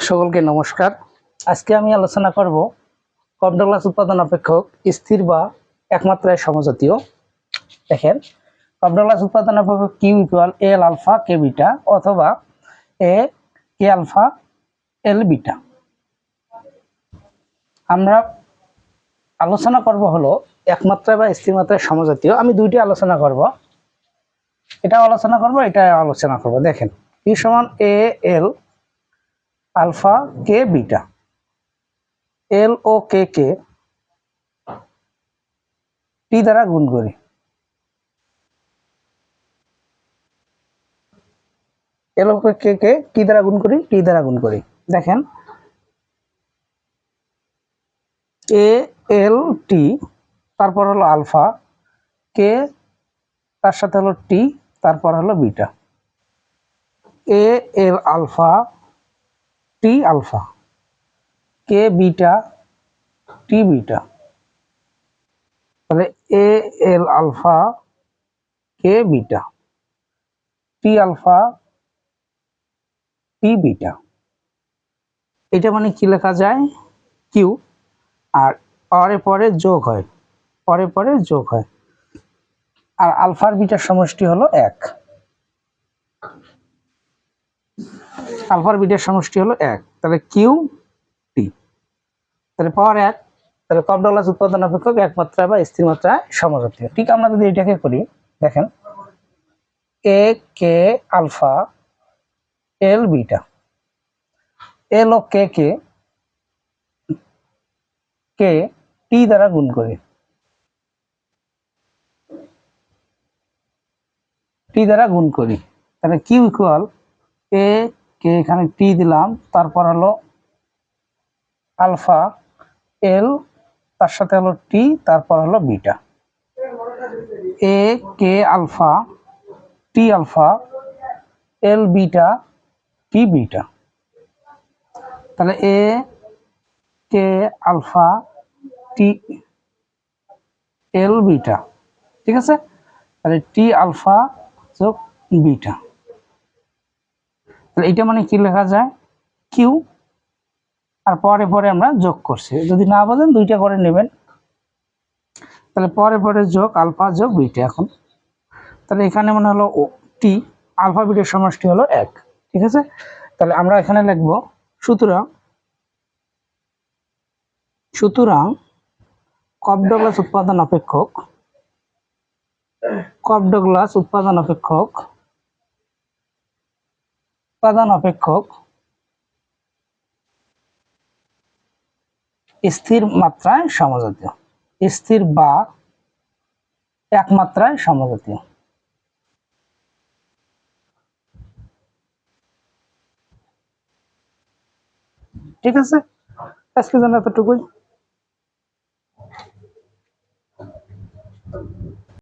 সকলকে নমস্কার। আজকে আমি আলোচনা করব কপডগলাস উৎপাদন অপেক্ষক স্থির বা একমাত্রায় সমজাতীয়। দেখেন, কপডগলাস উৎপাদন অপেক্ষক কিউ ইকুয়াল এল আলফা কে বিটা অথবা এ কে আলফা এল বিটা। আমরা আলোচনা করব হলো একমাত্রায় বা স্থির মাত্রায় সমজাতীয়। আমি দুইটি আলোচনা করব, এটা আলোচনা করব, এটা আলোচনা করব। দেখেন, কি সমান এ এল আলফা কে বিটা। এল ও কে কে টি দ্বারা গুণ করি। এল ও কে কে টি দ্বারা গুণ করি, টি দ্বারা গুণ করি। দেখেন, এ এল টি, তারপর হলো আলফা, কে তার সাথে হলো টি, তারপর হলো beta. A L alpha T alpha, K beta T beta. তাহলে A L alpha K beta T alpha T beta. এটা মানে কি লেখা যায়? কিউ, আর পরে পরে যোগ হয়, পরে পরে যোগ হয়। আর আলফার বিটার সমষ্টি হলো 1। আলফার বিটার সমষ্টি হলো 1। তাহলে কিউ টি, তাহলে পাওয়ার 1। তাহলে কপডগলাস উৎপাদন অপেক্ষক একমাত্রায় বা স্থির মাত্রায় সমজাতীয়। ঠিক আমরা যদি এটাকে করি, দেখেন, এ কে আলফা এল বিটা, এল ও কে কে কে টি দ্বারা গুণ করি, টি দ্বারা গুণ করি। তাহলে কিউ ইকুয়াল এ কে, এখানে টি দিলাম, তারপর হলো আলফা, এল তার সাথে হলো টি, তারপর হলো beta. A K alpha T alpha L beta T beta. তাহলে A K alpha T L beta, ঠিক আছে। তাহলে টি আলফা যোগ বিটা। তাহলে এটা মানে কি লেখা যায়? কিউ, আর পরে পরে আমরা যোগ করছি। যদি না বলেন দুইটা করে নেবেন। তাহলে পরে পরে যোগ আলফা যোগ বিটা। এখন তাহলে এখানে মনে হলো টি, আলফা বিটার সমষ্টি হলো 1, ঠিক আছে। তাহলে আমরা এখানে লিখব সুতরাং সুতরাং কপডগলাস উৎপাদন অপেক্ষক, কপডগলাস উৎপাদন অপেক্ষক স্থির মাত্রায় সমজাতীয়, স্থির বা একমাত্রায় সমজাতীয়। ঠিক আছে, আজকের জন্য এতটুকুই।